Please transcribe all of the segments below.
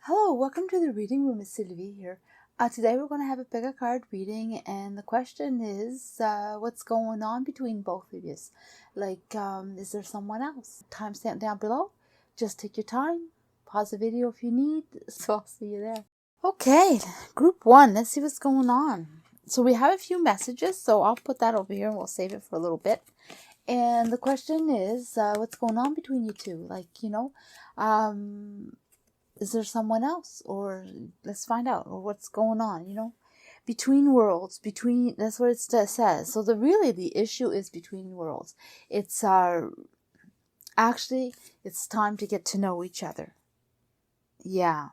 Hello, welcome to the reading room. It's Sylvie here. Today we're going to have a pick a card reading, and the question is, what's going on between both of you? Is there someone else? Timestamp down below. Just take your time. Pause the video if you need. So I'll see you there. Okay, group one. Let's see what's going on. So we have a few messages, so I'll put that over here and we'll save it for a little bit. And the question is, what's going on between you two? Is there someone else? Or let's find out. Or what's going on, Between worlds, that's what it says. So the issue is between worlds. It's actually, it's time to get to know each other. Yeah.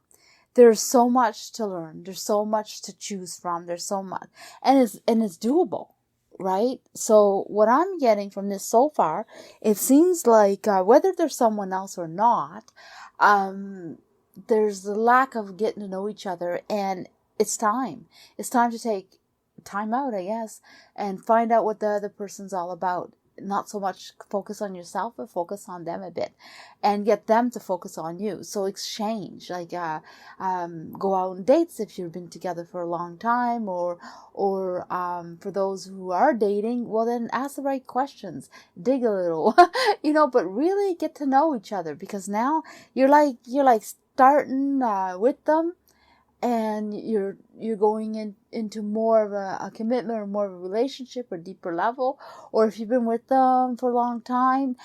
There's so much to learn. There's so much to choose from. There's so much. And it's doable, right? So what I'm getting from this so far, it seems like whether there's someone else or not, there's the lack of getting to know each other, and it's time. It's time to take time out, I guess, and find out what the other person's all about. Not so much focus on yourself, but focus on them a bit, and get them to focus on you. So exchange, go out on dates if you've been together for a long time, or for those who are dating, well then ask the right questions, dig a little, but really get to know each other, because now you're like starting with them, and you're going into more of a commitment, or more of a relationship, or deeper level. Or if you've been with them for a long time,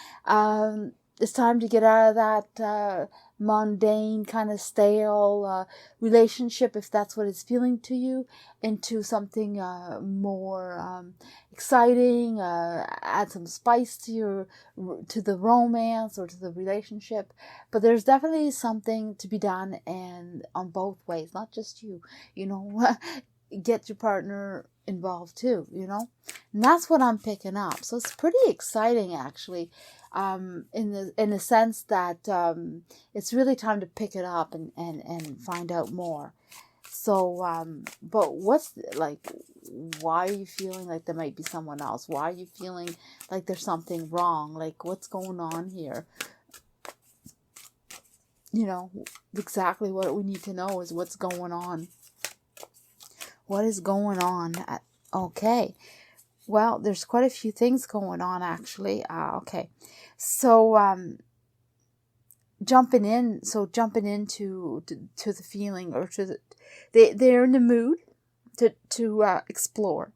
it's time to get out of that mundane, kind of stale relationship, if that's what it's feeling to you, into something more exciting, add some spice to the romance or to the relationship. But there's definitely something to be done, and on both ways, not just you, get your partner involved too, and that's what I'm picking up. So it's pretty exciting, actually, in the sense that it's really time to pick it up and find out more. So, but why are you feeling like there might be someone else? Why are you feeling like there's something wrong? Like, what's going on here? Exactly what we need to know is what's going on. What is going on? Okay. Well, there's quite a few things going on, actually. Okay. So, jumping into the feeling, or they're in the mood to explore.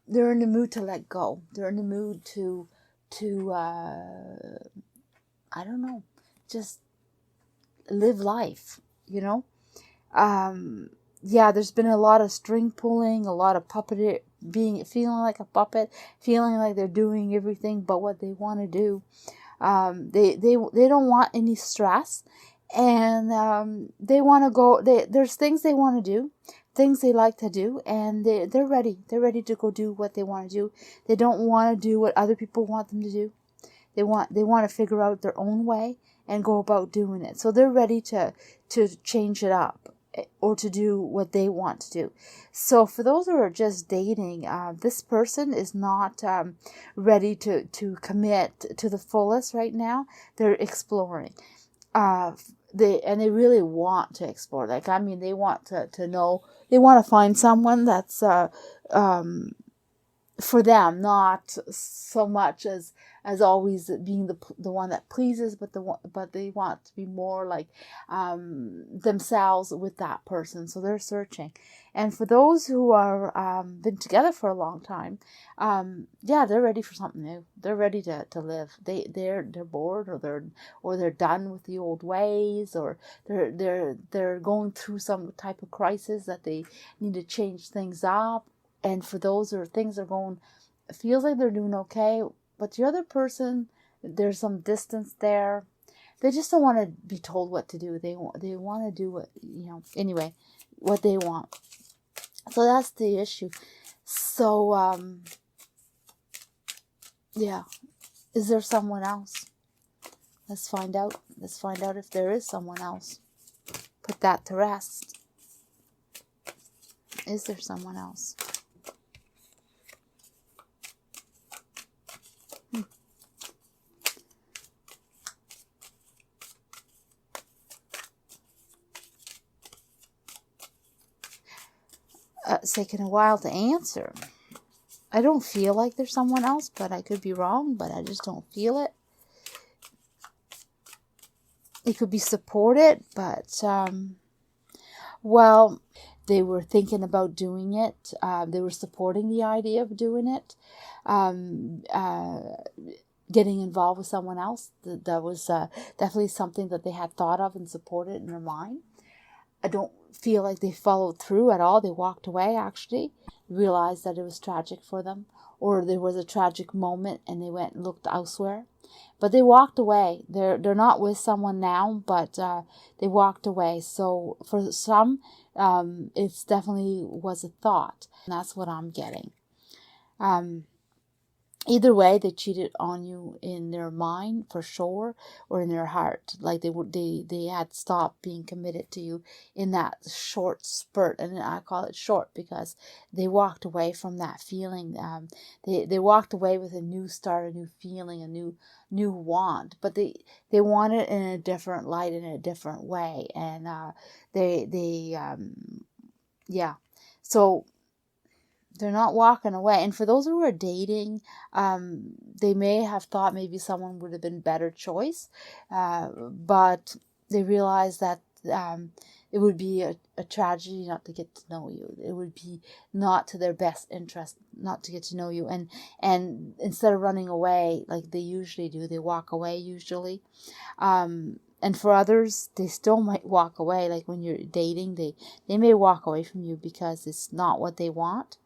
They're in the mood to let go. They're in the mood to I don't know, just live life, yeah, there's been a lot of string pulling, a lot of feeling like a puppet, feeling like they're doing everything but what they want to do. They don't want any stress, and they want to go. There's things they want to do, things they like to do, and they're ready. They're ready to go do what they want to do. They don't want to do what other people want them to do. They want to figure out their own way and go about doing it. So they're ready to change it up, or to do what they want to do. So for those who are just dating, this person is not ready to commit to the fullest right now. They're exploring. They really want to explore. They want to know. They want to find someone that's for them, not so much as always being the one that pleases, but they want to be more like themselves with that person. So they're searching. And for those who are been together for a long time, they're ready for something new. They're ready to live. They're bored, or they're done with the old ways, or they're going through some type of crisis that they need to change things up. And for those things are going, it feels like they're doing okay, but the other person, there's some distance there. They just don't want to be told what to do. They want to do what, anyway, what they want. So that's the issue. So, is there someone else? Let's find out. Let's find out if there is someone else. Put that to rest. Is there someone else? It's taken a while to answer. I don't feel like there's someone else, but I could be wrong, but I just don't feel it. It could be supported, but, well, they were thinking about doing it. They were supporting the idea of doing it. Getting involved with someone else. That was definitely something that they had thought of and supported in their mind. I don't feel like they followed through at all. They walked away, actually. Realized that it was tragic for them. Or there was a tragic moment and they went and looked elsewhere. But they walked away. They're not with someone now, but they walked away. So for some, it's definitely was a thought. And that's what I'm getting. Either way, they cheated on you in their mind for sure, or in their heart. Like they had stopped being committed to you in that short spurt, and I call it short because they walked away from that feeling. They walked away with a new start, a new feeling, a new want, but they want it in a different light, in a different way, and yeah. So they're not walking away. And for those who are dating, they may have thought maybe someone would have been a better choice, but they realize that it would be a tragedy not to get to know you. It would be not to their best interest not to get to know you. And instead of running away like they usually do, they walk away usually. And for others, they still might walk away. Like when you're dating, they may walk away from you because it's not what they want.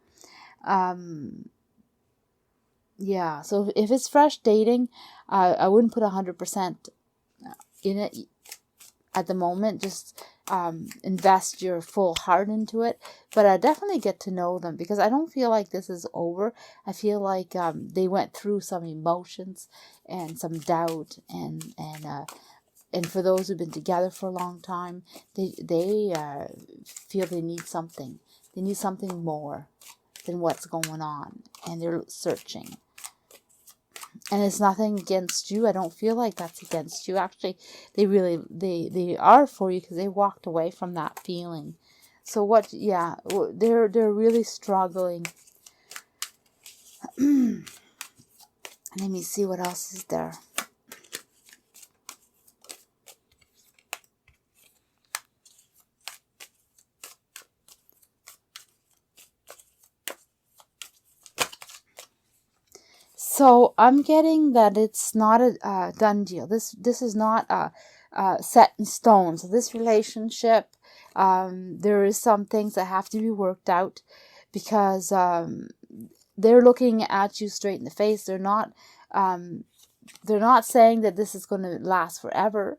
Yeah, so if it's fresh dating, I wouldn't put 100% in it at the moment. Just invest your full heart into it, but I definitely get to know them, because I don't feel like this is over. I feel like they went through some emotions and some doubt, and for those who've been together for a long time, they feel they need something. They need something more than what's going on, and they're searching. And it's nothing against you. I don't feel like that's against you. Actually, they are for you, because they walked away from that feeling. So they're really struggling. Let me see what else is there. So I'm getting that it's not a done deal. This is not set in stone. So this relationship, there is some things that have to be worked out, because they're looking at you straight in the face. They're not saying that this is going to last forever,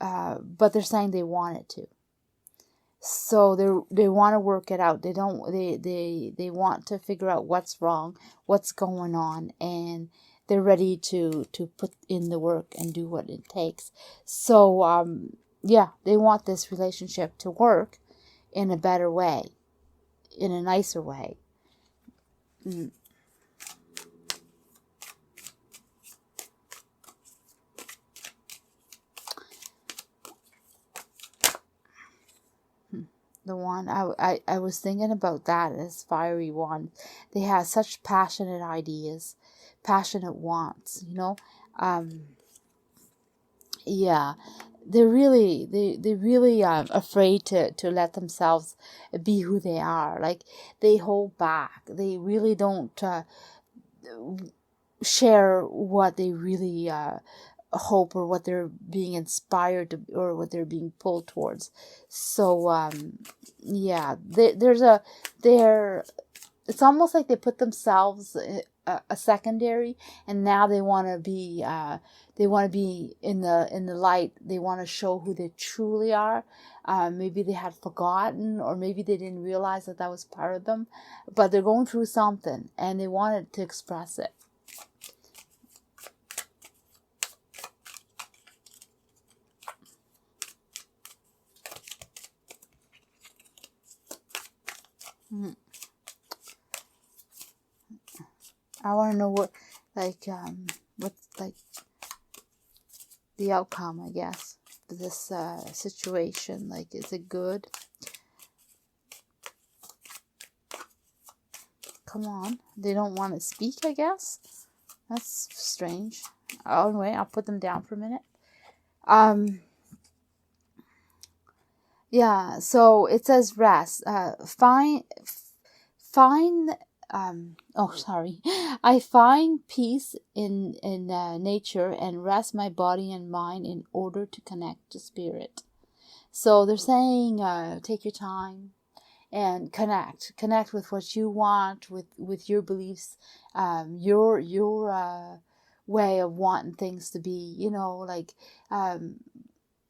but they're saying they want it to. So they want to work it out. They want to figure out what's wrong, what's going on, and they're ready to put in the work and do what it takes. So they want this relationship to work in a better way, in a nicer way. The one I was thinking about that as fiery one. They have such passionate ideas, passionate wants, they're really afraid to let themselves be who they are. Like they hold back. They really don't share what they really hope, or what they're being inspired to, or what they're being pulled towards. So it's almost like they put themselves a secondary, and now they want to be in the light. They want to show who they truly are. Maybe they had forgotten, or maybe they didn't realize that was part of them, but they're going through something and they wanted to express it. I want to know what's like the outcome, I guess, for this situation. Like, is it good? come on. They don't want to speak, I guess. That's strange. Oh, anyway, I'll put them down for a minute. Yeah, so it says rest. Find, I find peace in nature and rest my body and mind in order to connect to spirit. So they're saying, take your time and connect with what you want, with your beliefs, your way of wanting things to be, like,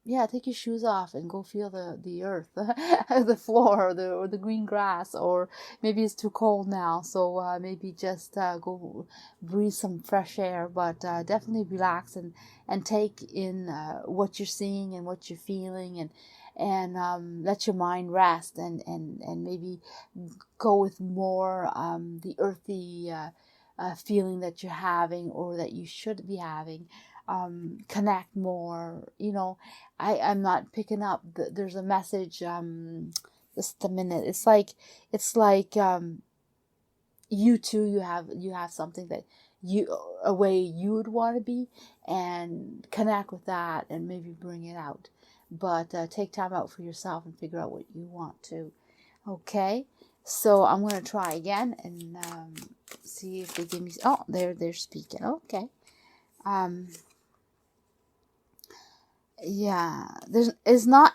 yeah, take your shoes off and go feel the earth, the floor, or the green grass, or maybe it's too cold now, so maybe just go breathe some fresh air, but definitely relax and take in what you're seeing and what you're feeling, and let your mind rest, and maybe go with more the earthy feeling that you're having, or that you should be having. Connect more, I'm not picking up there's a message, just a minute. It's like you too, you have something that a way you would want to be, and connect with that and maybe bring it out, but take time out for yourself and figure out what you want to. Okay, so I'm going to try again and see if they give me, oh, they're speaking. Okay. Yeah, it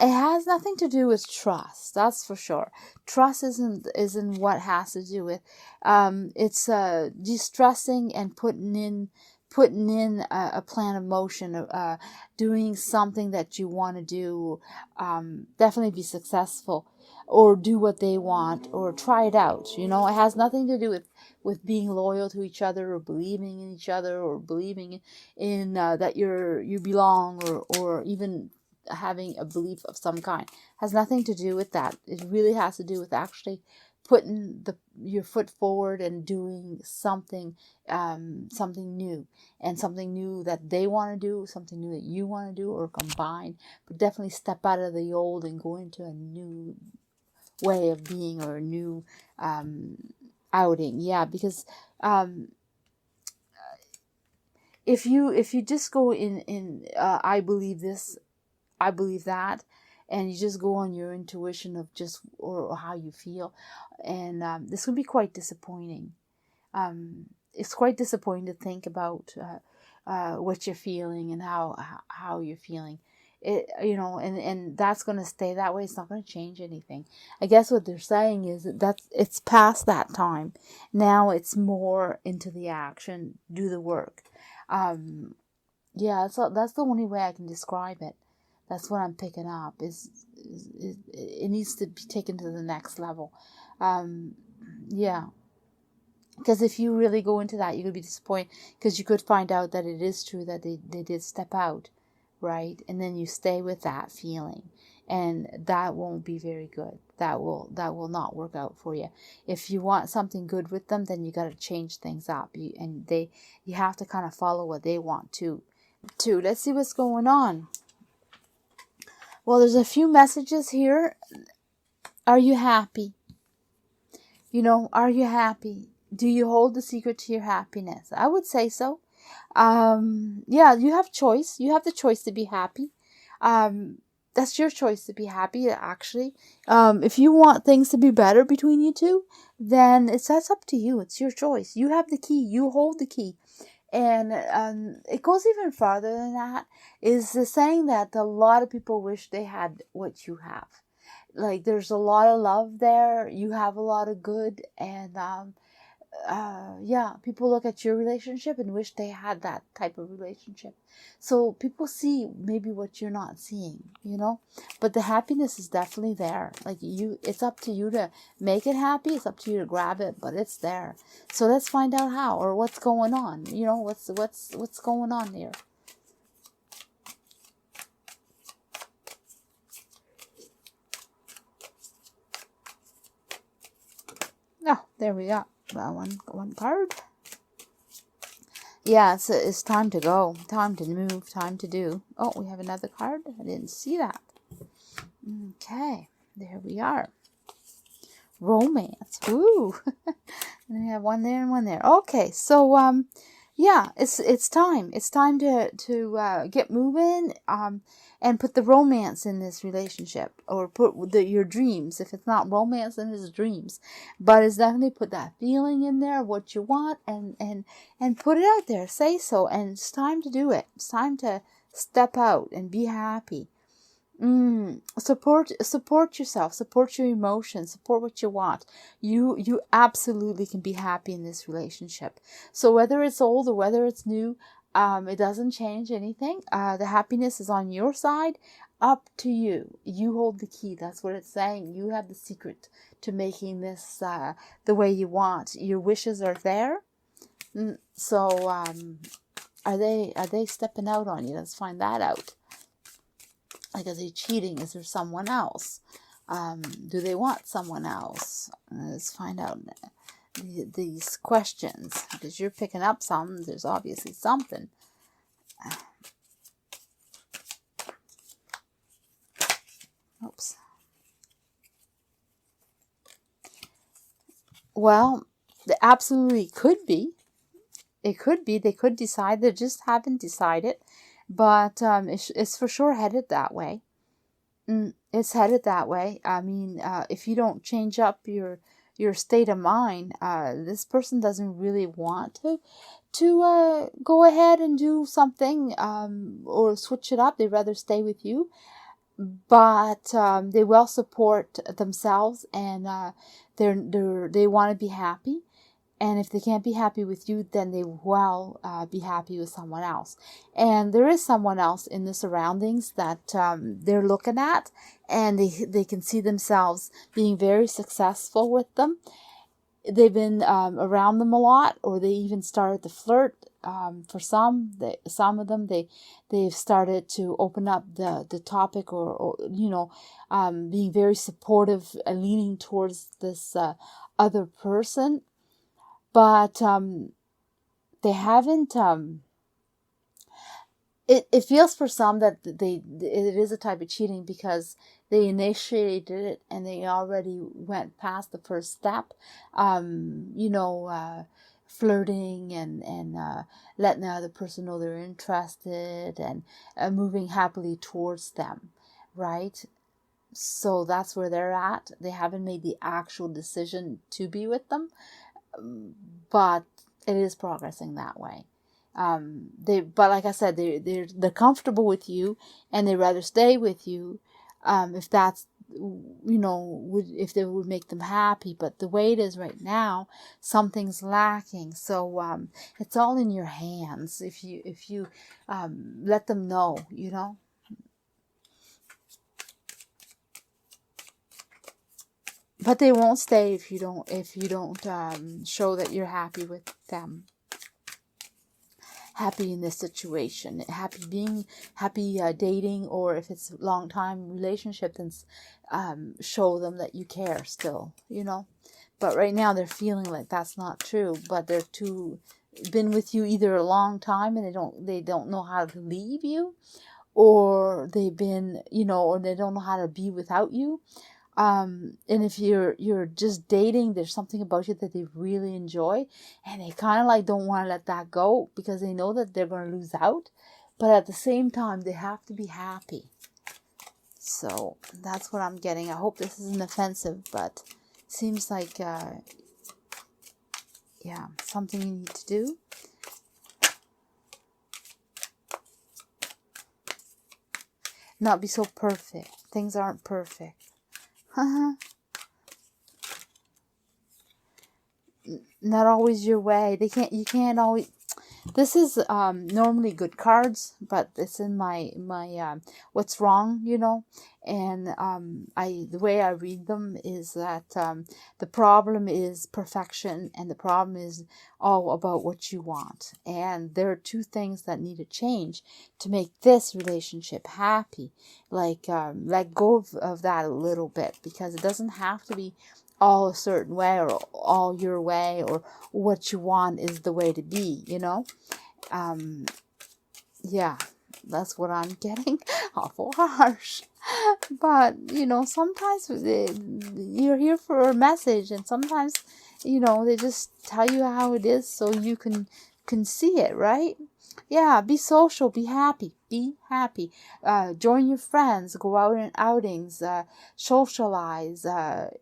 has nothing to do with trust, that's for sure. Trust isn't what has to do with, it's distrusting and putting in a plan of motion, doing something that you want to do, definitely be successful, or do what they want, or try it out. It has nothing to do with being loyal to each other, or believing in each other, or believing in that you belong, or even having a belief of some kind. Has nothing to do with that. It really has to do with actually putting your foot forward and doing something new, and something new that they want to do, something new that you want to do, or combine. But definitely step out of the old and go into a new way of being, or a new outing. Yeah, because if you just go in I believe this, I believe that, and you just go on your intuition of just or how you feel, and this can be quite disappointing. It's quite disappointing to think about what you're feeling and how you're feeling. And that's going to stay that way. It's not going to change anything. I guess what they're saying is that it's past that time. Now it's more into the action, do the work. Yeah, so that's the only way I can describe it. That's what I'm picking up. It needs to be taken to the next level. Yeah. Because if you really go into that, you could be disappointed, because you could find out that it is true that they did step out, right? And then you stay with that feeling, and that won't be very good. That will not work out for you. If you want something good with them, then you got to change things up. You have to kind of follow what they want too. Let's see what's going on. Well, there's a few messages here. Are you happy? Are you happy? Do you hold the secret to your happiness? I would say so. Yeah, you have choice. You have the choice to be happy. That's your choice to be happy, actually. If you want things to be better between you two, then that's up to you. It's your choice. You have the key. You hold the key. And it goes even farther than that. Is the saying that a lot of people wish they had what you have. Like, there's a lot of love there. You have a lot of good, and yeah, people look at your relationship and wish they had that type of relationship. So people see maybe what you're not seeing, but the happiness is definitely there. Like, it's up to you to make it happy. It's up to you to grab it, but it's there. So let's find out how, or what's going on. What's going on here. Oh, there we go. One card. Yeah, it's time to go. Time to move. Time to do. Oh, we have another card. I didn't see that. Okay, there we are. Romance. Ooh, And I have one there and one there. Okay, so yeah, it's time. It's time to get moving. And put the romance in this relationship, or put your dreams. If it's not romance, then it's dreams. But it's definitely put that feeling in there, what you want, and put it out there. Say so, and it's time to do it. It's time to step out and be happy. Support yourself, support your emotions, support what you want. You absolutely can be happy in this relationship. So whether it's old or whether it's new, it doesn't change anything. The happiness is on your side, up to you. You hold the key. That's what it's saying. You have the secret to making this the way you want. Your wishes are there. So are they stepping out on you? Let's find that out. Like, are they cheating? Is there someone else? Do they want someone else? Let's find out these questions, because you're picking up some. There's obviously something. Oops. Well, they absolutely could be. It could be. They could decide. They just haven't decided. But it's for sure headed that way. It's headed that way. I mean, if you don't change up your state of mind, this person doesn't really want to go ahead and do something or switch it up. They'd rather stay with you. But they will support themselves, and they want to be happy. And if they can't be happy with you, then they will be happy with someone else. And there is someone else in the surroundings that they're looking at, and they can see themselves being very successful with them. They've been around them a lot, or they even started to flirt. For some of them, they've started to open up the topic, or being very supportive and leaning towards this other person. But they haven't. It feels for some that it is a type of cheating, because they initiated it and they already went past the first step. Flirting and letting the other person know they're interested, and moving happily towards them, right? So that's where they're at. They haven't made the actual decision to be with them. But it is progressing that way. But like I said, they're comfortable with you, and they rather stay with you, if that's, if they would make them happy. But the way it is right now, something's lacking. So it's all in your hands if you let them know, But they won't stay if you don't show that you're happy with them, happy in this situation, happy dating, or if it's a long time relationship, then show them that you care still, But right now they're feeling like that's not true. But they're been with you either a long time and they don't know how to leave you, or they've been or they don't know how to be without you. And if you're just dating, there's something about you that they really enjoy, and they kind of like don't want to let that go, because they know that they're going to lose out. But at the same time, they have to be happy. So that's what I'm getting. I hope this isn't offensive, but it seems like, something you need to do. Not be so perfect. Things aren't perfect. Not always your way. You can't always. This is normally good cards, but it's in my what's wrong, and the way I read them is that the problem is perfection, and the problem is all about what you want. And there are two things that need to change to make this relationship happy. Like let go of that a little bit, because it doesn't have to be all a certain way, or all your way, or what you want is the way to be, that's what I'm getting. Awful harsh. But, sometimes you're here for a message, and sometimes they just tell you how it is so you can see it, right? Yeah, be social, be happy, join your friends, go out in outings, socialize,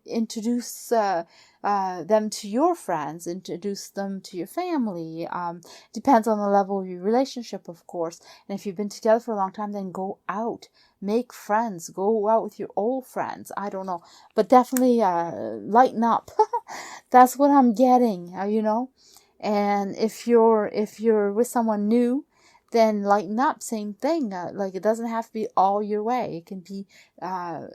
introduce them to your friends, introduce them to your family. Depends on the level of your relationship, of course. And if you've been together for a long time, then go out, make friends, go out with your old friends. I don't know, but definitely lighten up. That's what I'm getting, And if you're with someone new, then lighten up. Same thing. Like, it doesn't have to be all your way. It can be a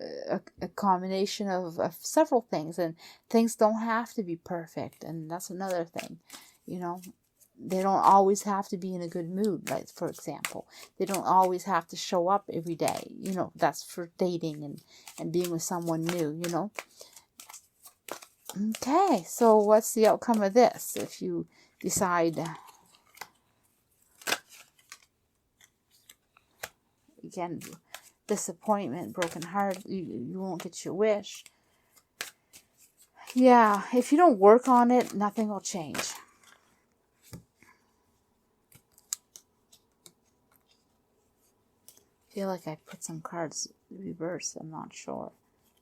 combination of several things, and things don't have to be perfect. And that's another thing. They don't always have to be in a good mood. Like, for example, they don't always have to show up every day. That's for dating and being with someone new. Okay, so what's the outcome of this? If you decide, again, disappointment, broken heart, you won't get your wish. Yeah, if you don't work on it, nothing will change. I feel like I put some cards reverse, I'm not sure.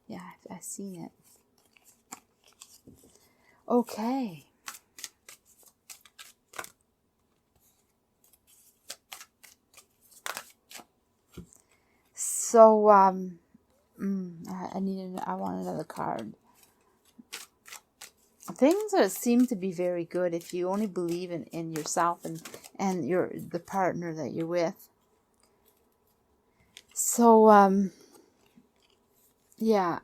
Yeah, I've seen it. Okay. So, I want another card. Things seem to be very good if you only believe in yourself and the partner that you're with. So, yeah,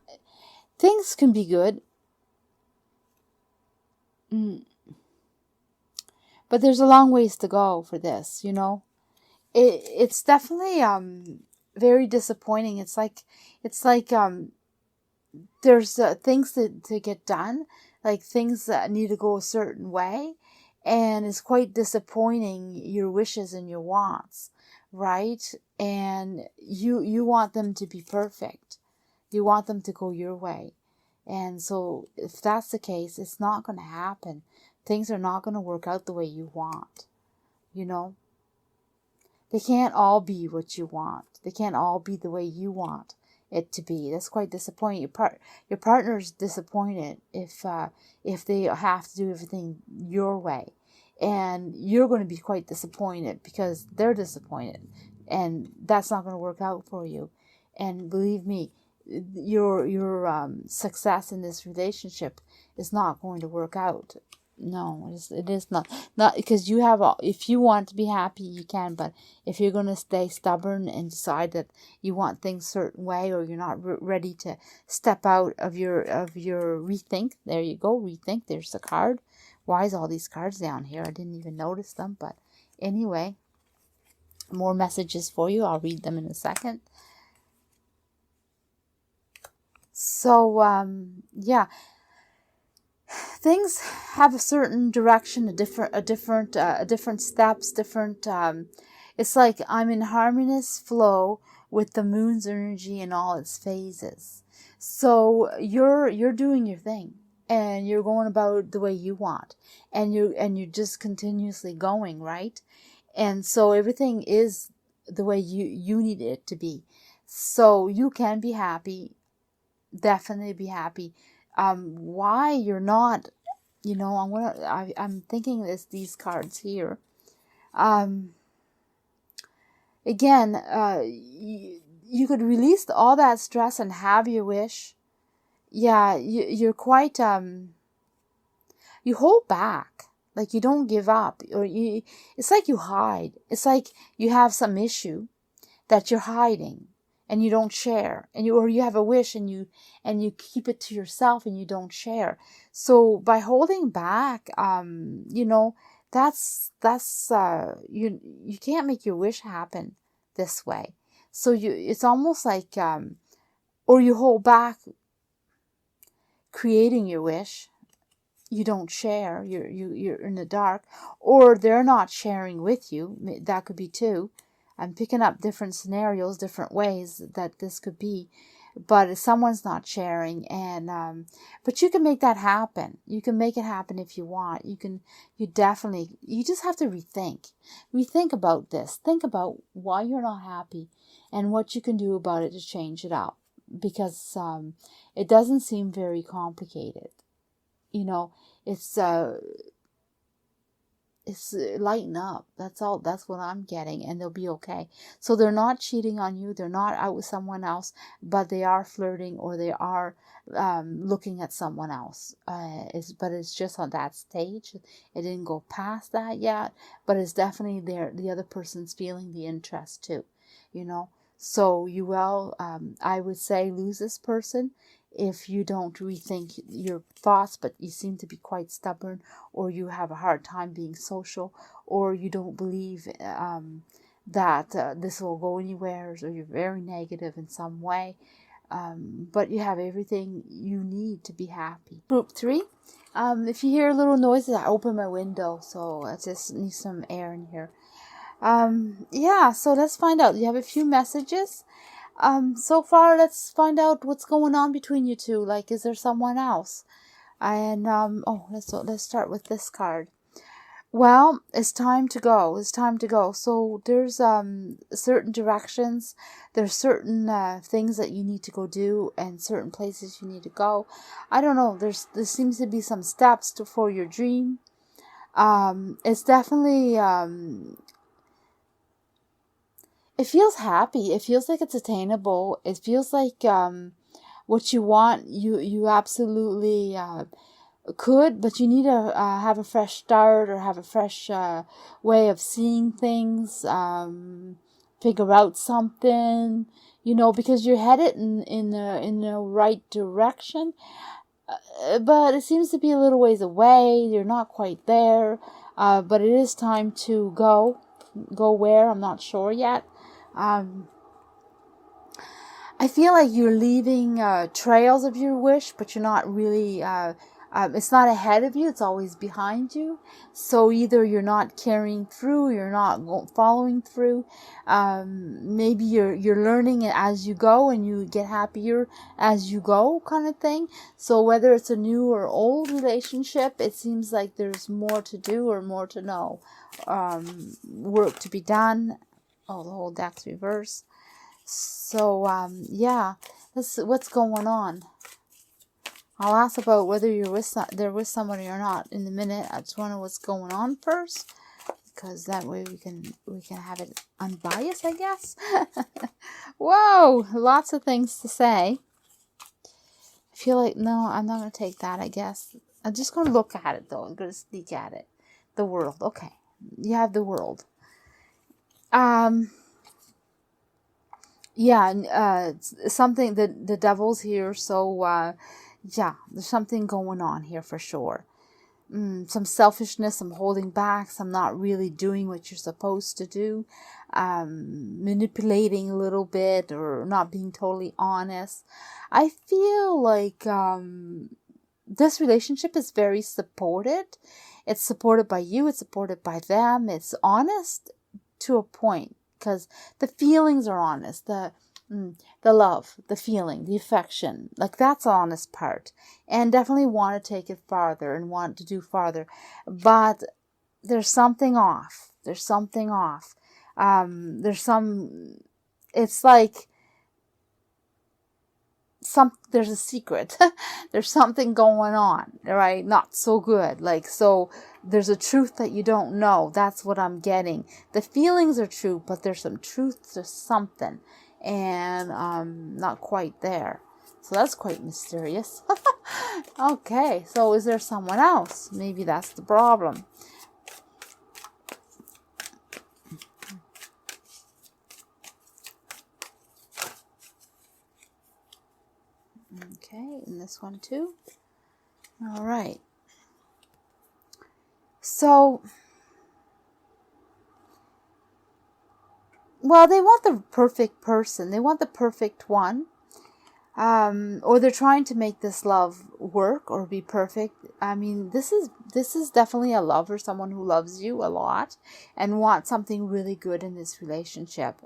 things can be good. But there's a long ways to go for this, It's definitely very disappointing. It's like there's things to get done, like things that need to go a certain way, and it's quite disappointing, your wishes and your wants, right? And you want them to be perfect. You want them to go your way. And so if that's the case, it's not going to happen. Things are not going to work out the way you want. They can't all be what you want. They can't all be the way you want it to be. That's quite disappointing. Your partner's disappointed if they have to do everything your way, and you're going to be quite disappointed because they're disappointed, and that's not going to work out for you. And believe me, your success in this relationship is not going to work out. No, it is not because you have. If you want to be happy, you can. But if you're going to stay stubborn and decide that you want things a certain way, or you're not ready to step out of your rethink, there you go, rethink. There's the card. Why is all these cards down here? I didn't even notice them. But anyway, more messages for you. I'll read them in a second. So yeah. Things have a certain direction, different steps, different. It's like I'm in harmonious flow with the moon's energy in all its phases. So you're doing your thing, and you're going about the way you want, and you're just continuously going, right? And so everything is the way you need it to be. So you can be happy, definitely be happy. Why you're not, I'm thinking these cards here. Again, you could release all that stress and have your wish. Yeah, you're quite, you hold back, like you don't give up, or it's like you hide. It's like you have some issue that you're hiding, and you don't share, or you have a wish and you keep it to yourself and you don't share. So by holding back, that's you can't make your wish happen this way. So it's almost like or you hold back creating your wish. You don't share. You're in the dark, or they're not sharing with you. That could be too. I'm picking up different scenarios, different ways that this could be. but if someone's not sharing, and but you can make that happen. You can make it happen if you want. You just have to rethink about this. Think about why you're not happy and what you can do about it to change it up, because it doesn't seem very complicated. It's lighten up. That's all. That's what I'm getting, and they'll be okay. So they're not cheating on you. They're not out with someone else, but they are flirting, or they are looking at someone else. But it's just on that stage. It didn't go past that yet, but it's definitely there. The other person's feeling the interest too, So you will, I would say, lose this person if you don't rethink your thoughts, but you seem to be quite stubborn, or you have a hard time being social, or you don't believe that this will go anywhere, or you're very negative in some way. But you have everything you need to be happy. Group 3. If you hear little noises, I open my window, so I just need some air in here. So let's find out. You have a few messages. So far, let's find out what's going on between you two. Like, is there someone else? And, let's start with this card. Well, it's time to go. It's time to go. So there's, certain directions. There's certain, things that you need to go do, and certain places you need to go. I don't know. There seems to be some steps for your dream. It's definitely, it feels happy. It feels like it's attainable. It feels like what you want, you absolutely could, but you need to have a fresh start, or have a fresh way of seeing things, figure out something, because you're headed in the right direction, but it seems to be a little ways away. You're not quite there, but it is time to go. Go where? I'm not sure yet. I feel like you're leaving trails of your wish, but you're not really, it's not ahead of you, it's always behind you. So either you're not carrying through, you're not following through. Maybe you're learning it as you go, and you get happier as you go, kind of thing. So whether it's a new or old relationship, it seems like there's more to do or more to know. Work to be done. Oh, the whole deck's reversed. So, that's what's going on. I'll ask about whether they're with somebody or not in a minute. I just want to know what's going on first, because that way we can have it unbiased, I guess. Whoa, lots of things to say. I feel like, no, I'm not going to take that, I guess. I'm just going to look at it, though. I'm going to sneak at it. The world. Okay. You have the world. Something, the devil's here, so, there's something going on here for sure. Some selfishness, some holding back, some not really doing what you're supposed to do, manipulating a little bit, or not being totally honest. I feel like, this relationship is very supported. It's supported by you, it's supported by them, it's honest to a point. Because the feelings are honest, the love, the feeling, the affection, like that's the honest part, and definitely want to take it farther and want to do farther, but there's something off. It's like there's a secret. There's something going on, right? Not so good. So there's a truth that you don't know. That's what I'm getting. The feelings are true, but there's some truth to something, and not quite there. So that's quite mysterious. Okay, so is there someone else? Maybe that's the problem. Okay, and this one too. All right. So, well, they want the perfect person. They want the perfect one. Or they're trying to make this love work or be perfect. I mean, this is definitely a lover, someone who loves you a lot and wants something really good in this relationship.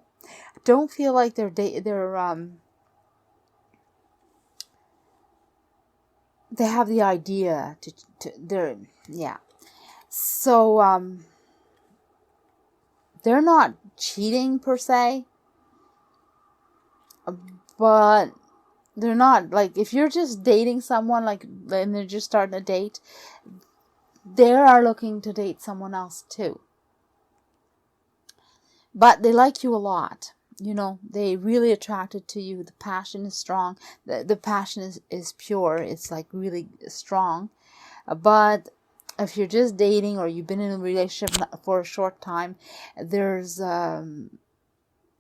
Don't feel like they're they have the idea they're, yeah. So, they're not cheating per se, but they're not, like, if you're just dating someone, like, and they're just starting a date, they are looking to date someone else too. But they like you a lot. You know, they really attracted to you. The passion is strong. The passion is pure. It's like really strong. But if you're just dating or you've been in a relationship for a short time, they're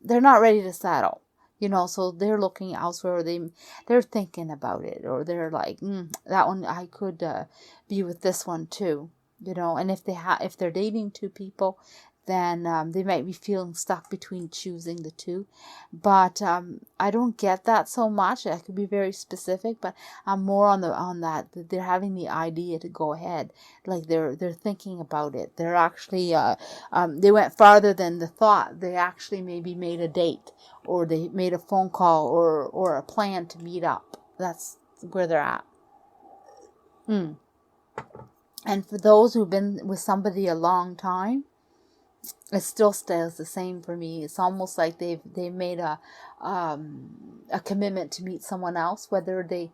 not ready to settle. You know, so they're looking elsewhere, or they're thinking about it, or they're like, that one, I could be with this one too. You know, and if they're dating two people, then they might be feeling stuck between choosing the two. But I don't get that so much. I could be very specific, but I'm more on that they're having the idea to go ahead, like they're thinking about it. They're actually they went farther than the thought. They actually maybe made a date, or they made a phone call, or a plan to meet up. That's where they're at. And for those who've been with somebody a long time, it still stays the same for me. It's almost like they've made a commitment to meet someone else, whether they,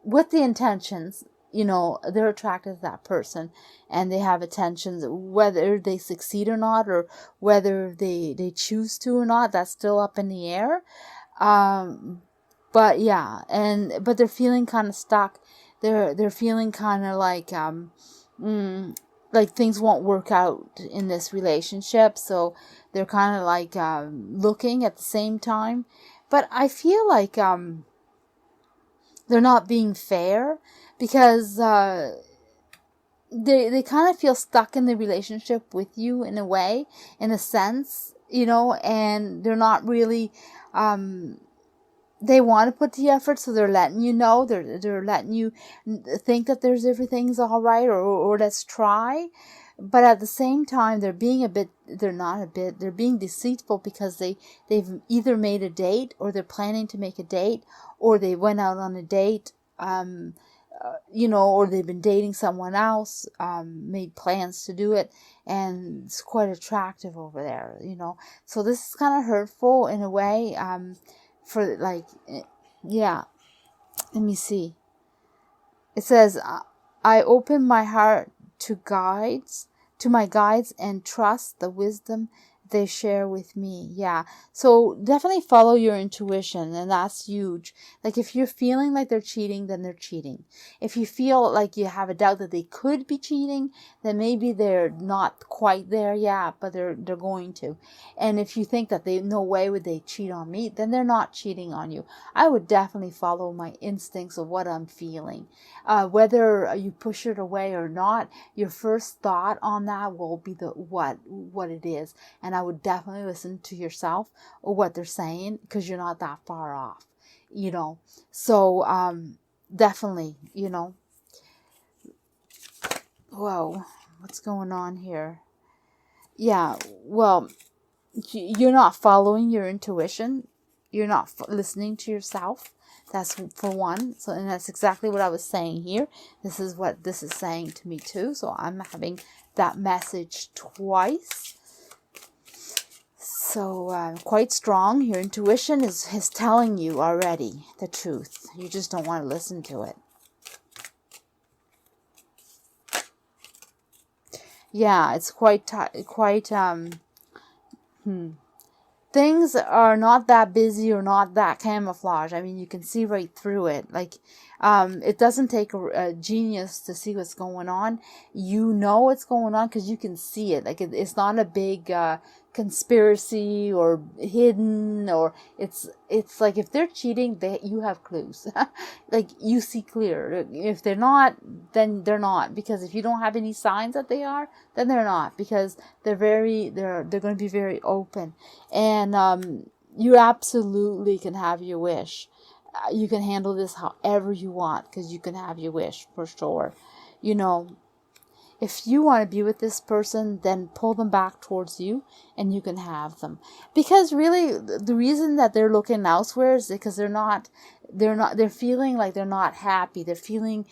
with the intentions, you know, they're attracted to that person, and they have intentions, whether they succeed or not, or whether they choose to or not, that's still up in the air. But yeah, but they're feeling kind of stuck. They're feeling kind of like things won't work out in this relationship, so they're kind of like looking at the same time. But I feel like they're not being fair, because they kind of feel stuck in the relationship with you in a way, in a sense, you know, and they're not really they want to put the effort, so they're letting you know, they're letting you think that everything's all right, or let's try. But at the same time, they're being deceitful, because they've either made a date, or they're planning to make a date, or they went out on a date, you know, or they've been dating someone else, made plans to do it, and it's quite attractive over there, you know. So this is kind of hurtful in a way, for like, yeah, let me see. It says, I open my heart to my guides, and trust the wisdom they share with me. Yeah. So definitely follow your intuition, and that's huge. Like, if you're feeling like they're cheating, then they're cheating. If you feel like you have a doubt that they could be cheating, then maybe they're not quite there yet, but they're going to. And if you think that no way would they cheat on me, then they're not cheating on you. I would definitely follow my instincts of what I'm feeling. Whether you push it away or not, your first thought on that will be what it is. And I would definitely listen to yourself or what they're saying, because you're not that far off, you know. So definitely, you know. Whoa, what's going on here? Yeah, well, you're not following your intuition. You're not listening to yourself. That's for one. So, and that's exactly what I was saying here. This is what this is saying to me too. So I'm having that message twice. So quite strong. Your intuition is telling you already the truth. You just don't want to listen to it. Yeah, it's quite things are not that busy or not that camouflage. I mean, you can see right through it. Like, it doesn't take a genius to see what's going on. You know what's going on because you can see it. Like, it's not a big conspiracy or hidden, or it's like, if they're cheating, you have clues. Like, you see clear. If they're not, then they're not, because if you don't have any signs that they are, then they're not, because they're going to be very open. And you absolutely can have your wish. You can handle this however you want, because you can have your wish for sure. You know, if you want to be with this person, then pull them back towards you and you can have them. Because really, the reason that they're looking elsewhere is because they're feeling like they're not happy. They're feeling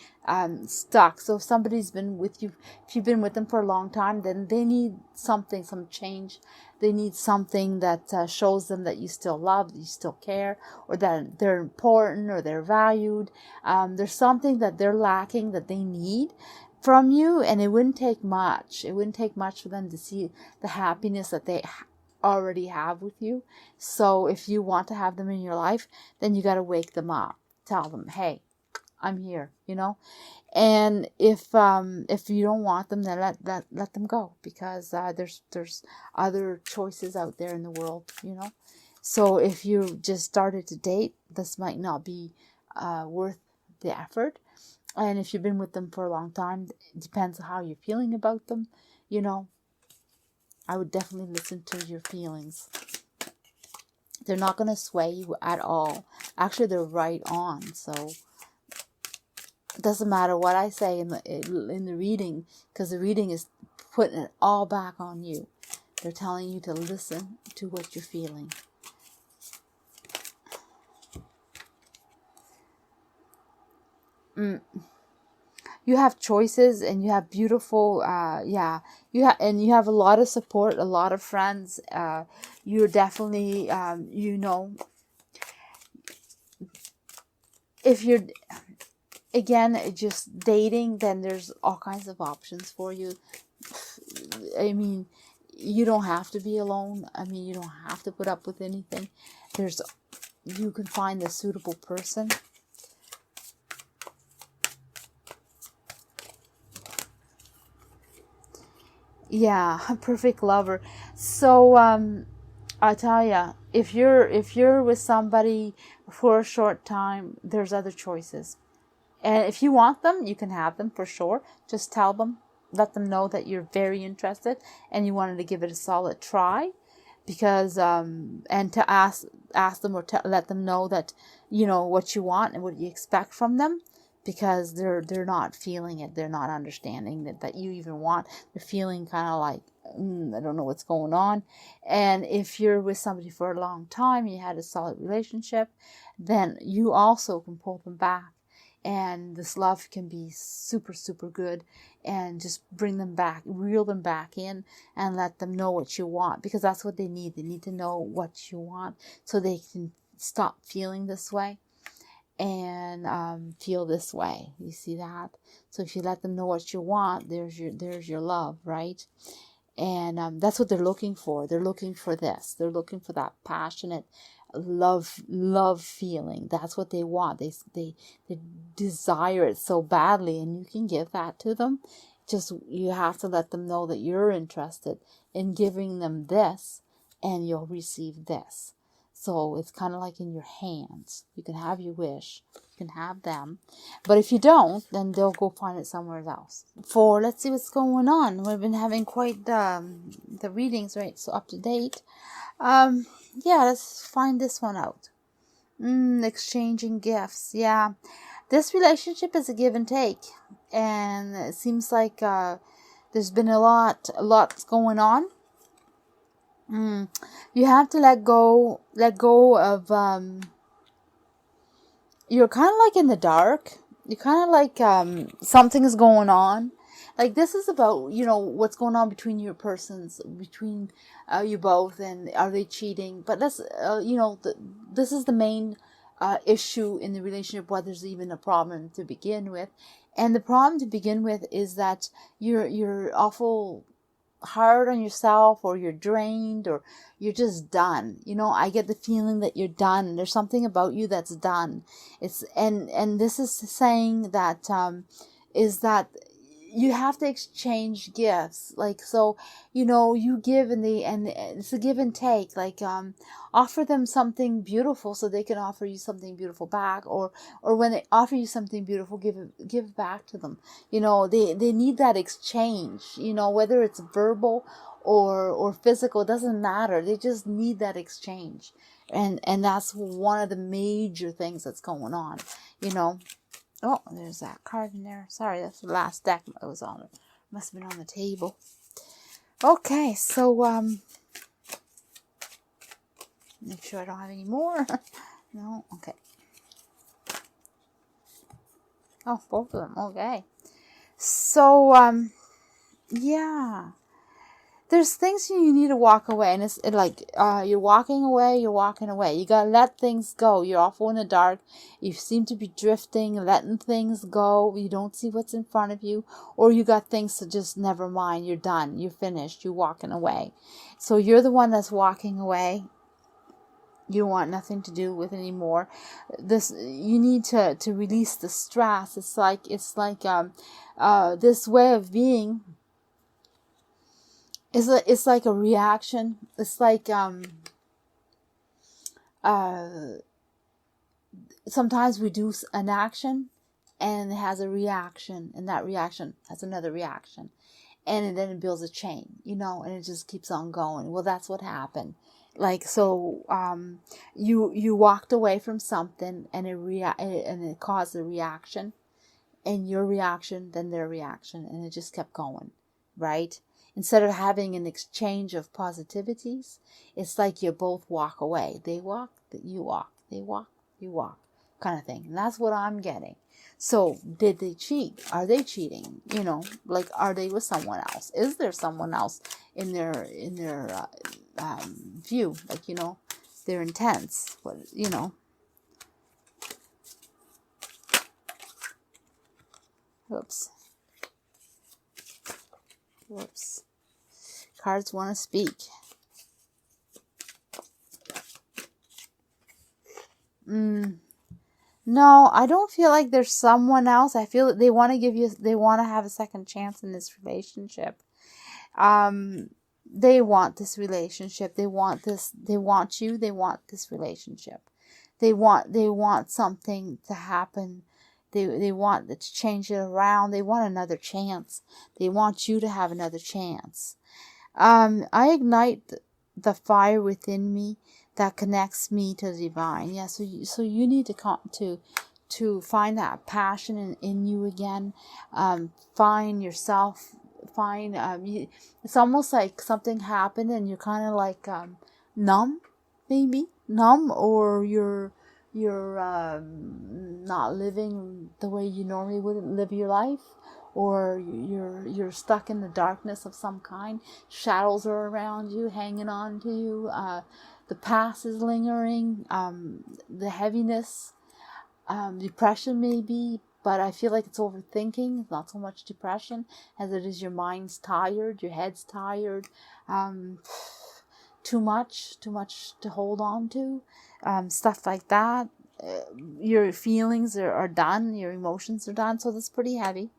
stuck. So if somebody's been with you, if you've been with them for a long time, then they need something, some change. They need something that shows them that you still love, that you still care, or that they're important, or they're valued. There's something that they're lacking that they need from you, and it wouldn't take much. It wouldn't take much for them to see the happiness that they already have with you. So if you want to have them in your life, then you got to wake them up. Tell them, hey, I'm here, you know. And if you don't want them, then let them go, because there's other choices out there in the world, you know. So if you just started to date, this might not be worth the effort. And if you've been with them for a long time, it depends on how you're feeling about them, you know. I would definitely listen to your feelings. They're not going to sway you at all. Actually, they're right on. So it doesn't matter what I say in the reading, because the reading is putting it all back on you. They're telling you to listen to what you're feeling. You have choices, and you have beautiful, you have a lot of support, a lot of friends. You're definitely, you know, if you're, again, just dating, then there's all kinds of options for you. I mean, you don't have to be alone. I mean, you don't have to put up with anything. You can find the suitable person. Yeah, a perfect lover. So I tell ya, if you're with somebody for a short time, there's other choices. And if you want them, you can have them for sure. Just tell them, let them know that you're very interested and you wanted to give it a solid try. Because and to ask them, or to let them know that you know what you want and what you expect from them. Because they're not feeling it, they're not understanding that you even want. They're feeling kind of like, I don't know what's going on. And if you're with somebody for a long time, you had a solid relationship, then you also can pull them back, and this love can be super, super good, and just bring them back, reel them back in, and let them know what you want, because that's what they need. They need to know what you want so they can stop feeling this way and feel this way. You see that? So if you let them know what you want, there's your love, right? And that's what they're looking for. They're looking for this. They're looking for that passionate love feeling. That's what they want. They desire it so badly, and you can give that to them. Just you have to let them know that you're interested in giving them this, and you'll receive this. So it's kind of like in your hands. You can have your wish. You can have them. But if you don't, then they'll go find it somewhere else. Let's see what's going on. We've been having quite the readings, right? So up to date. Yeah, let's find this one out. Exchanging gifts. Yeah. This relationship is a give and take. And it seems like there's been a lot going on. You have to let go of, you're kind of like in the dark. You're kind of like, something is going on. Like this is about, you know, what's going on between your persons, between you both, and are they cheating? But that's, you know, this is the main issue in the relationship, why there's even a problem to begin with. And the problem to begin with is that you're awful hard on yourself, or you're drained, or you're just done. You know, I get the feeling that you're done. There's something about you that's done. It's and this is saying that is that you have to exchange gifts. Like, so, you know, you give and it's a give and take. Like, offer them something beautiful so they can offer you something beautiful back, or when they offer you something beautiful, give back to them. You know, they need that exchange, you know, whether it's verbal or physical, it doesn't matter. They just need that exchange. And that's one of the major things that's going on, you know. Oh, there's that card in there. Sorry, that's the last deck that was on Must have been on the table. Okay, so make sure I don't have any more. No, okay. Oh, both of them. Okay. So yeah. There's things you need to walk away, and it's like you're walking away. You gotta let things go. You're awful in the dark. You seem to be drifting, letting things go. You don't see what's in front of you, or you got things to just never mind. You're done. You're finished. You're walking away. So you're the one that's walking away. You want nothing to do with it anymore. You need to release the stress. It's like this way of being. It's like a reaction. It's like sometimes we do an action and it has a reaction, and that reaction has another reaction, and then it builds a chain, and it just keeps on going. Well, that's what happened. Like, so you walked away from something, and it caused a reaction, and your reaction, then their reaction, and it just kept going, right? Instead of having an exchange of positivities, it's like you both walk away. They walk, you walk. They walk, you walk, kind of thing. And that's what I'm getting. So, did they cheat? Are they cheating? Like, are they with someone else? Is there someone else in their view? Like, their intents. Oops. Whoops. Cards want to speak. No, I don't feel like there's someone else. I feel that they want to have a second chance in this relationship. They want this relationship. They want you. They want this relationship. They want something to happen. They want to change it around. They want another chance. They want you to have another chance. I ignite the fire within me that connects me to the divine. Yeah, so you need to find that passion in you again. Find yourself. It's almost like something happened and you're kind of like numb, or you're not living the way you normally would live your life, or you're stuck in the darkness of some kind. Shadows are around you, hanging on to you. The past is lingering. The heaviness, depression maybe, but I feel like it's overthinking. It's not so much depression as it is your mind's tired, your head's tired. Too much to hold on to. Stuff like that. Your feelings are done. Your emotions are done. So that's pretty heavy.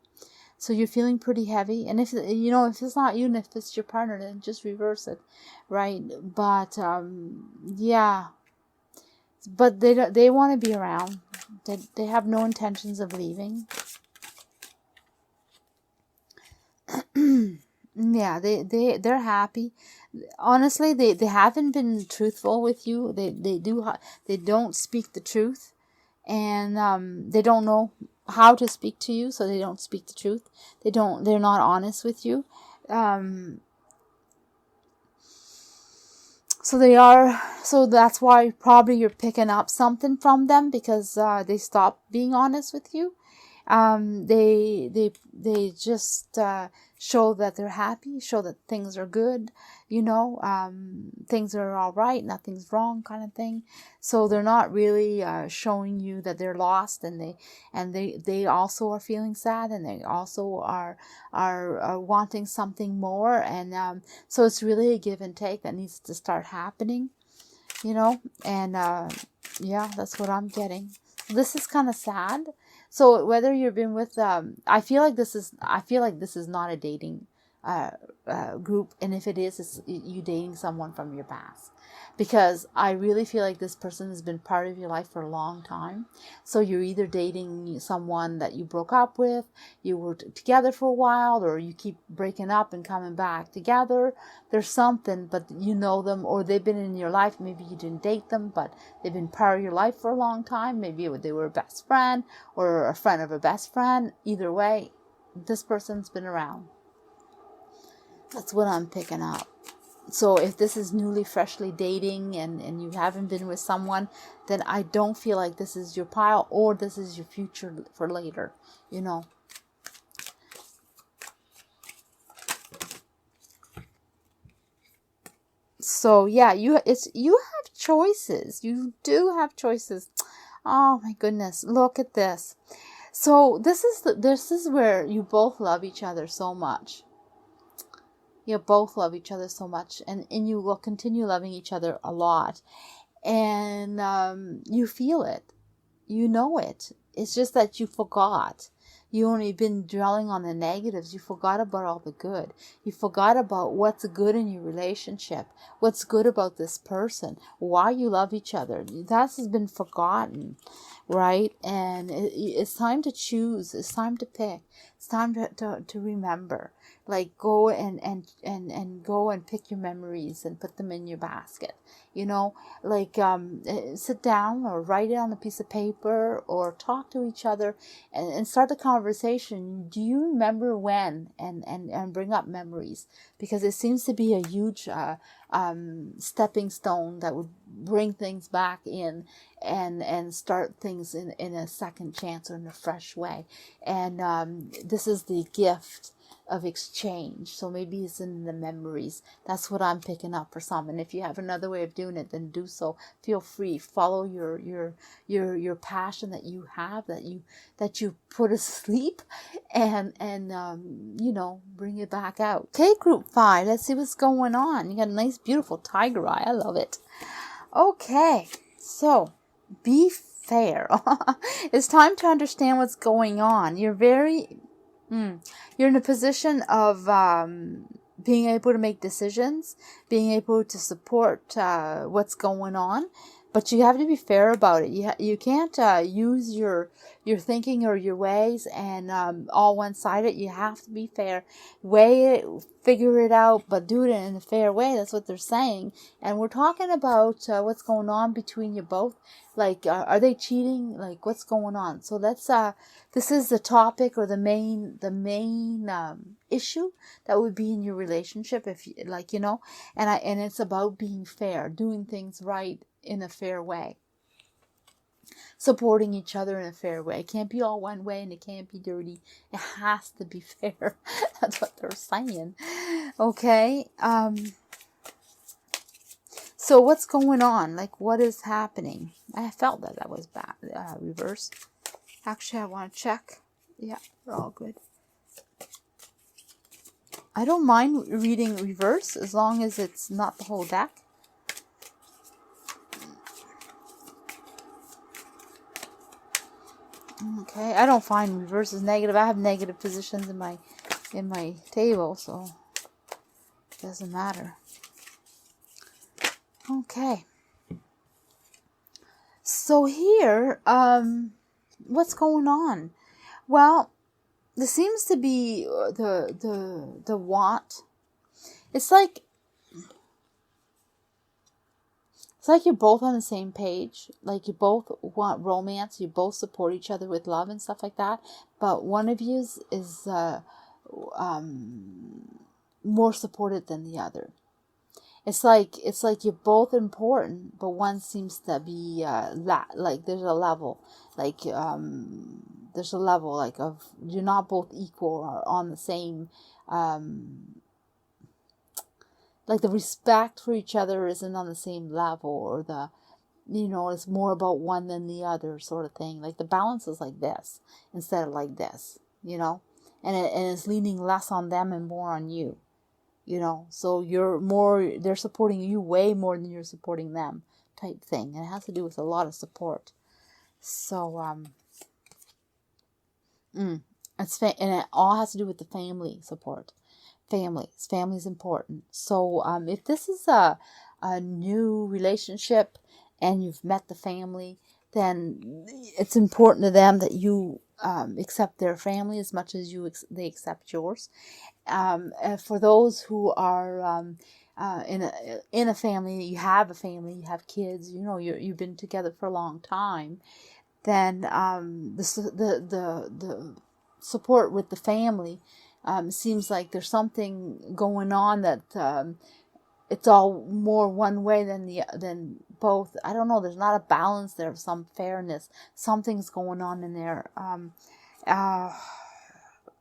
So you're feeling pretty heavy. And if it's not you and if it's your partner, then just reverse it, right? But yeah. But they want to be around. They have no intentions of leaving. Yeah, they're happy. Honestly, they haven't been truthful with you. They don't speak the truth, and they don't know how to speak to you, so they don't speak the truth. They're not honest with you. So that's why probably you're picking up something from them, because they stopped being honest with you. They just show that they're happy, show that things are good, things are all right, nothing's wrong, kind of thing. So they're not really showing you that they're lost, and they also are feeling sad, and they also are wanting something more, and so it's really a give and take that needs to start happening, and yeah, that's what I'm getting. This is kind of sad. So whether you've been with, I feel like this is not a dating group, and if it is, it's you dating someone from your past, because I really feel like this person has been part of your life for a long time. So you're either dating someone that you broke up with, you were together for a while, or you keep breaking up and coming back together. There's something, but you know them, or they've been in your life. Maybe you didn't date them, but they've been part of your life for a long time. Maybe they were a best friend or a friend of a best friend. Either way, this person's been around. That's what I'm picking up. So if this is newly, freshly dating and you haven't been with someone, then I don't feel like this is your pile or this is your future for later, you know. So yeah, you have choices. You do have choices. Oh my goodness, look at this. So this is where you both love each other so much. You both love each other so much, and you will continue loving each other a lot. And you feel it. You know it. It's just that you forgot. You only been dwelling on the negatives. You forgot about all the good. You forgot about what's good in your relationship. What's good about this person. Why you love each other. That has been forgotten, right? And it's time to choose. It's time to pick. It's time to remember. Like go and go and pick your memories and put them in your basket. You know, like sit down or write it on a piece of paper or talk to each other and start the conversation. Do you remember when? And bring up memories, because it seems to be a huge stepping stone that would bring things back in and start things in a second chance or in a fresh way. And this is the gift of exchange. So maybe it's in the memories. That's what I'm picking up for some. And if you have another way of doing it, then do so. Feel free. Follow your passion that you have, that you put asleep, and you know, bring it back out. Okay, group 5. Let's see what's going on. You got a nice, beautiful tiger eye. I love it. Okay, so be fair. It's time to understand what's going on. You're in a position of being able to make decisions, being able to support what's going on, but you have to be fair about it. You can't use your thinking or your ways and all one-sided. You have to be fair. Weigh it, figure it out, but do it in a fair way. That's what they're saying. And we're talking about what's going on between you both. Like, are they cheating? Like, what's going on? So let's. This is the topic or the main issue that would be in your relationship, if you, like, you know, and it's about being fair, doing things right in a fair way, supporting each other in a fair way. It can't be all one way and it can't be dirty. It has to be fair. That's what they're saying. Okay. So what's going on? Like, what is happening? I felt that was bad. Reverse. Actually, I want to check. Yeah, we're all good. I don't mind reading reverse as long as it's not the whole deck. Okay, I don't find reverse is negative. I have negative positions in my table, so it doesn't matter. Okay. So here, what's going on? Well, there seems to be the want. It's like you're both on the same page. Like you both want romance. You both support each other with love and stuff like that. But one of you is more supported than the other. It's like you're both important, but one seems to be like there's a level, like there's a level like of you're not both equal or on the same. Like the respect for each other isn't on the same level, or the, you know, it's more about one than the other sort of thing. Like the balance is like this instead of like this, you know, and it's leaning less on them and more on you. You know, so they're supporting you way more than you're supporting them type thing. And it has to do with a lot of support. So, and it all has to do with the family support. Family's important. So, if this is a new relationship and you've met the family, then it's important to them that you accept their family as much as they accept yours. For those who are in a family, you have a family, you have kids, you know, you've been together for a long time, then the support with the family Seems like there's something going on that it's all more one way than both. I don't know. There's not a balance there, some fairness. Something's going on in there.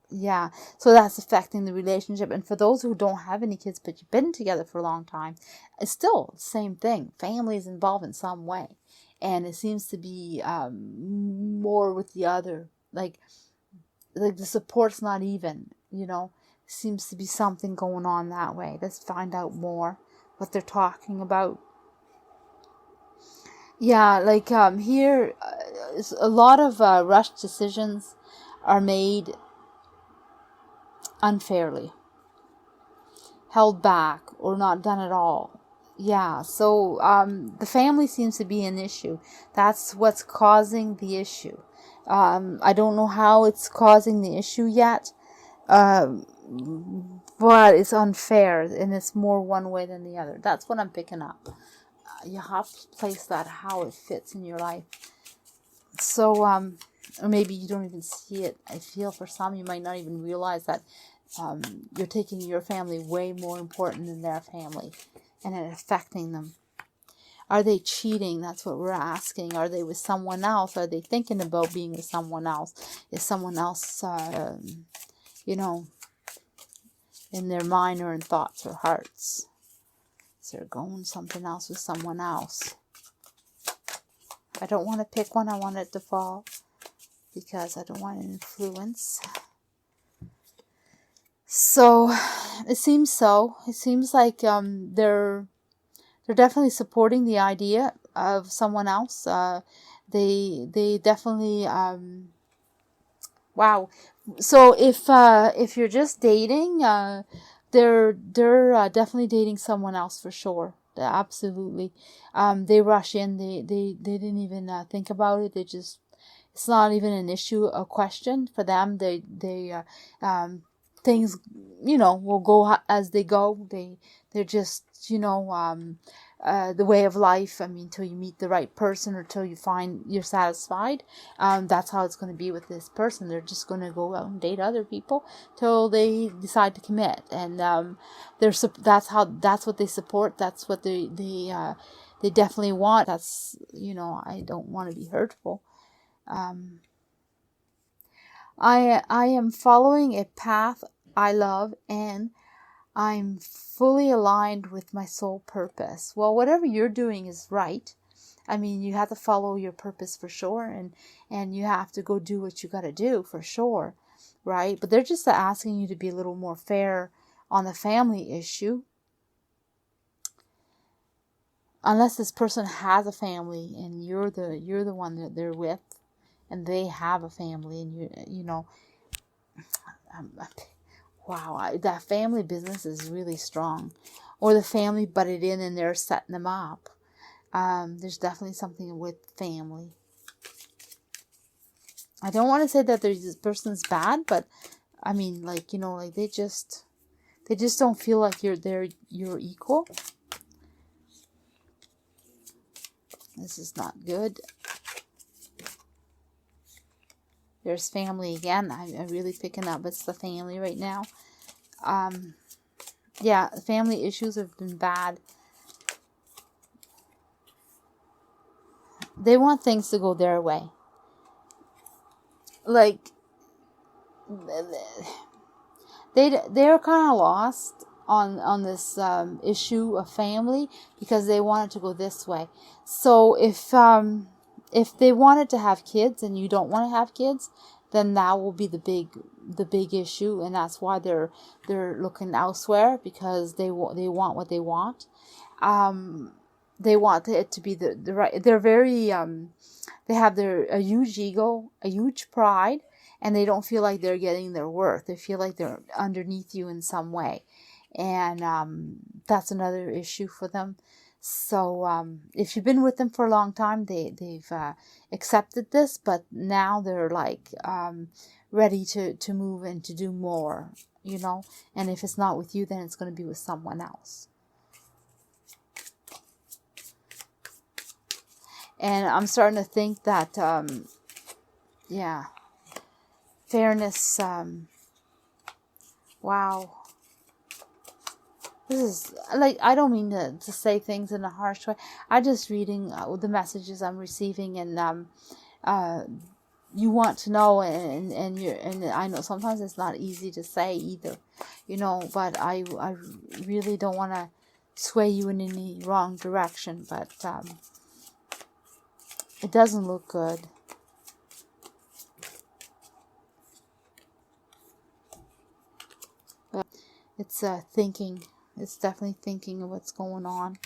Yeah, so that's affecting the relationship. And for those who don't have any kids, but you've been together for a long time, it's still the same thing. Family is involved in some way. And it seems to be more with the other. Like the support's not even, Seems to be something going on that way. Let's find out more what they're talking about. Yeah, like here, a lot of rushed decisions are made unfairly, held back, or not done at all. Yeah, so the family seems to be an issue. That's what's causing the issue. I don't know how it's causing the issue yet, but it's unfair, and it's more one way than the other. That's what I'm picking up. You have to place that how it fits in your life. So, or maybe you don't even see it. I feel for some, you might not even realize that you're taking your family way more important than their family, and it affecting them. Are they cheating? That's what we're asking. Are they with someone else? Are they thinking about being with someone else? Is someone else, in their mind or in thoughts or hearts? Is there going something else with someone else? I don't want to pick one. I want it to fall because I don't want an influence. So it seems like they're definitely supporting the idea of someone else. They definitely wow. So if you're just dating, they're definitely dating someone else for sure. Absolutely. They rush in. They didn't even think about it. It's not even an issue, a question for them. Things, will go as they go. They're just, the way of life. I mean, till you meet the right person or till you find you're satisfied. That's how it's going to be with this person. They're just going to go out and date other people till they decide to commit. And that's what they support. That's what they definitely want. That's, I don't want to be hurtful. I am following a path I love, and I'm fully aligned with my soul purpose. Well, whatever you're doing is right. I mean, you have to follow your purpose for sure, and you have to go do what you got to do for sure, right? But they're just asking you to be a little more fair on the family issue. Unless this person has a family and you're the one that they're with, and they have a family, and wow, that family business is really strong. Or the family butted in and they're setting them up. There's definitely something with family. I don't want to say that this person's bad, but I mean, they just don't feel like you're equal. This is not good. There's family again. I'm really picking up. It's the family right now. Yeah, family issues have been bad. They want things to go their way. Like, they're kind of lost on this issue of family because they want it to go this way. So if they wanted to have kids and you don't want to have kids, then that will be the big issue, and that's why they're looking elsewhere, because they want what they want. They want it to be the right. They're very they have a huge ego, a huge pride, and they don't feel like they're getting their worth. They feel like they're underneath you in some way, and that's another issue for them. So if you've been with them for a long time, they've accepted this, but now they're like ready to move and to do more, And if it's not with you, then it's going to be with someone else. And I'm starting to think that, fairness Wow. This is, like, I don't mean to say things in a harsh way. I'm just reading the messages I'm receiving, and you want to know, and I know sometimes it's not easy to say either, you know, but I really don't want to sway you in any wrong direction, but it doesn't look good. But it's thinking. It's definitely thinking of what's going on.